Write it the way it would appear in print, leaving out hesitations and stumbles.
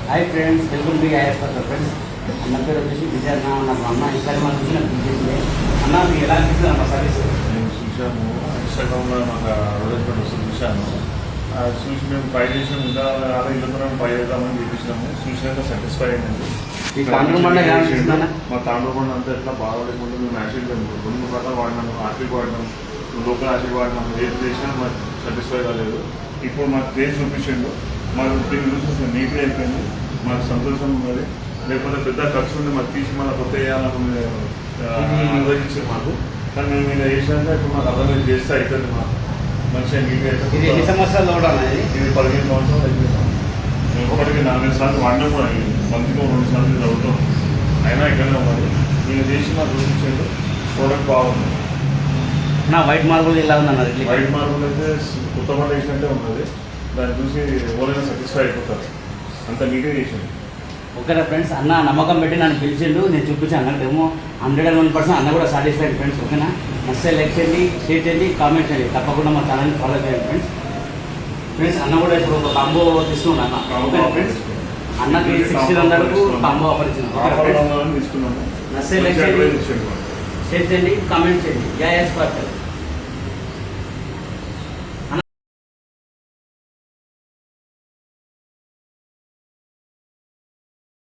Hi friends, welcome to is person friends. అన్న పేరు వచ్చేసి విజయ్ అన్న. నాకు అన్న ఇన్స్టాగ్రామ్ నుంచి నాకు పిలిచేసింది. అన్న మీకు ఎలా అనిపిస్తుంది అన్న సర్వీస్? నేను చూసాము, ఇన్స్టాగ్రామ్లో నాకు అడ్వర్టైజ్మెంట్ వస్తుంది చూశాను. చూసి మేము ట్రై చేసాము, ఇంకా అలా ఇళ్ళతో ట్రై చేద్దామని చూపించినాము. చూసినాక సాటిస్ఫై అయిందండి. మా తాండ్రబండ అంతా ఎట్లా బాగా లేకుండా మేము యాసిడ్ రెండు రకాలు వాడినాము. ఆర్టిక్ వాడినాము, లోకల్ ఆర్టిక్ వాడినాము. ఏది చేసినా మాకు సాటిస్ఫై కాలేదు. ఇప్పుడు మాకు టేస్ట్ చూపించండు, మాకు దీన్ని చూసి నీట్గా అయిపోయింది. మాకు సంతోషం ఉన్నది. లేకపోతే పెద్ద ఖర్చు ఉండి మాకు తీసి మళ్ళీ కొత్త వేయాలని ఆలోచించారు మాకు. కానీ మేము ఇలా చేసినాక ఇప్పుడు మాకు అర్థం చేస్తే అవుతుంది. మాకు మంచిగా నీట్గా అయితే ఇది 15 సంవత్సరాలు అయిపోయింది. మేము ఒకటికి 4 సార్లు వాడినా కూడా మంత్కి 2 సార్లు చదువుతాం. అయినా ఇక్కడనే ఉన్నది. మీరు చేసి మాకు చూపించండి. ప్రోడక్ట్ బాగుంది. నా వైట్ మార్బుల్ ఇలా ఉందన్నది. వైట్ మార్బుల్ అయితే కొత్త మాట వేసినట్టే ఉన్నది. దాన్ని చూసి ఎవరైనా సాటిస్ఫై అయిపోతారు. అంత నీట్గా చేసింది. ఓకేనా ఫ్రెండ్స్, అన్న నమ్మకం పెట్టి నన్ను పిలిచిండు, నేను చూపించాను. అన్నట్టేమో 101% అన్న కూడా సాటిస్ఫైడ్ ఫ్రెండ్స్. ఓకేనా, నచ్చితే లైక్ చేయండి, షేర్ చేయండి, కామెంట్ చేయండి. తప్పకుండా మా ఛానల్ని ఫాలో చేయండి ఫ్రెండ్స్. ఫ్రెండ్స్ అన్న కూడా ఇప్పుడు ఒక కాంబో తీసుకున్నాను అన్న. ఓకేనా ఫ్రెండ్స్, అన్నకి 1600కు కాంబో ఆఫర్ ఇచ్చింది. తీసుకున్నాము. నచ్చితే లైక్ చేయండి, షేర్ చేయండి, కామెంట్ చేయండి. Is person.